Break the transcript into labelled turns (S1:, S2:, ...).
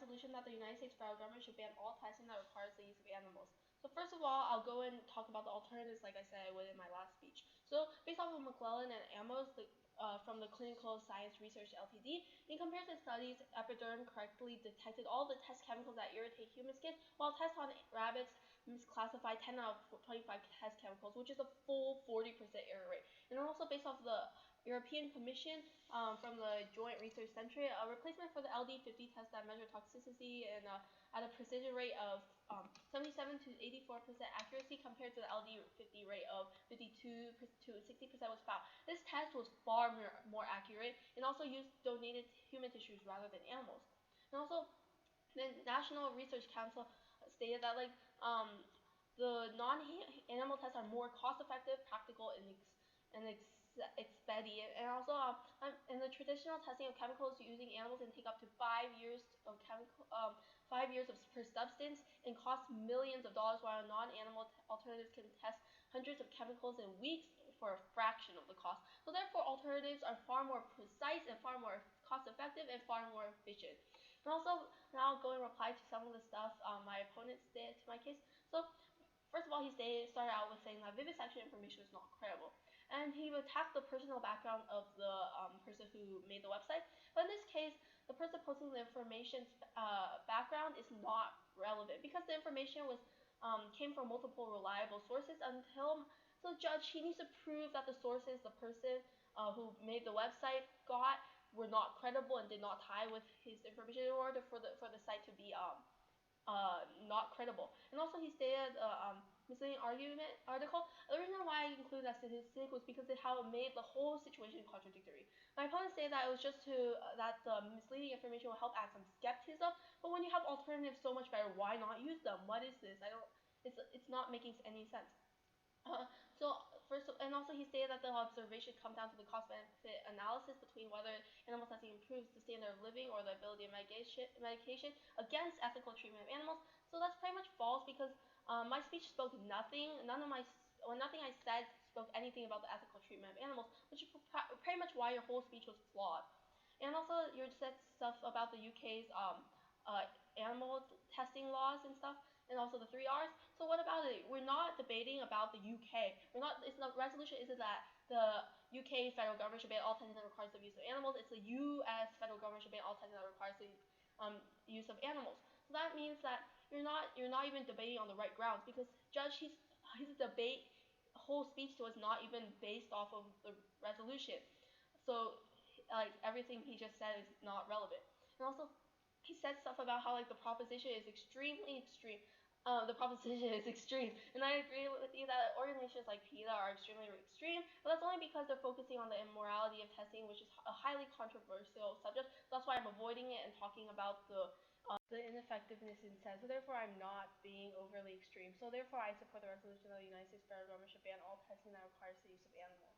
S1: resolution that the United States federal government should ban all testing that requires the use of animals. So first of all, I'll go and talk about the alternatives, like I said I would in my last speech. So based off of McClellan and Amos, from the Clinical Science Research Ltd, in comparison studies, Epiderm correctly detected all the test chemicals that irritate human skin, while tests on rabbits misclassified 10 out of 25 test chemicals, which is a full 40% error rate. And also based off the European Commission from the Joint Research Centre, a replacement for the LD50 test that measure toxicity and at a precision rate of 77 to 84% accuracy compared to the LD50 rate of 52 to 60% was found. This test was far more accurate and also used donated human tissues rather than animals. And also, the National Research Council stated that the non-animal tests are more cost-effective, practical, and expedient. And also, in the traditional testing of chemicals using animals can take up to 5 years of chemical, 5 years of per substance, and cost millions of dollars, while non-animal alternatives can test hundreds of chemicals in weeks for a fraction of the cost. So therefore, alternatives are far more precise and far more cost-effective and far more efficient. And also, now I'll go and reply to some of the stuff my opponents did to my case. So first of all, started out with saying that vivisection information is not credible, and he attacked the personal background of the person who made the website. But in this case, the person posting the information's background is not relevant because the information was came from multiple reliable sources. Until so, the judge, he needs to prove that the sources the person who made the website got were not credible and did not tie with his information in order for the site to be not credible. And also, he stated misleading argument article. The reason why I included that statistic was because of how it made the whole situation contradictory. My opponent said that it was just to that the misleading information will help add some skepticism. But when you have alternatives so much better, why not use them? What is this? I don't. It's not making any sense. So first, and also he stated that the observation comes down to the cost-benefit analysis between whether animal testing improves the standard of living or the ability of medication against ethical treatment of animals. So that's pretty much false because my speech spoke nothing. Nothing I said spoke anything about the ethical treatment of animals, which is pretty much why your whole speech was flawed. And also, you said stuff about the UK's uh, animal testing laws and stuff, and also the three R's. So what about it? We're not debating about the UK. We're not. It's the resolution isn't that the UK federal government should ban all testing that requires the use of animals. It's the US federal government should ban all testing that requires the use of animals. So that means that you're not even debating on the right grounds because Judge, his debate whole speech was not even based off of the resolution. So like everything he just said is not relevant. And also, he said stuff about how like the proposition is extremely extreme. The proposition is extreme, and I agree with you that organizations like PETA are extremely extreme, but that's only because they're focusing on the immorality of testing, which is a highly controversial subject. That's why I'm avoiding it and talking about the ineffectiveness instead. So therefore, I'm not being overly extreme. So therefore, I support the resolution that the United States federal government should ban all testing that requires the use of animals.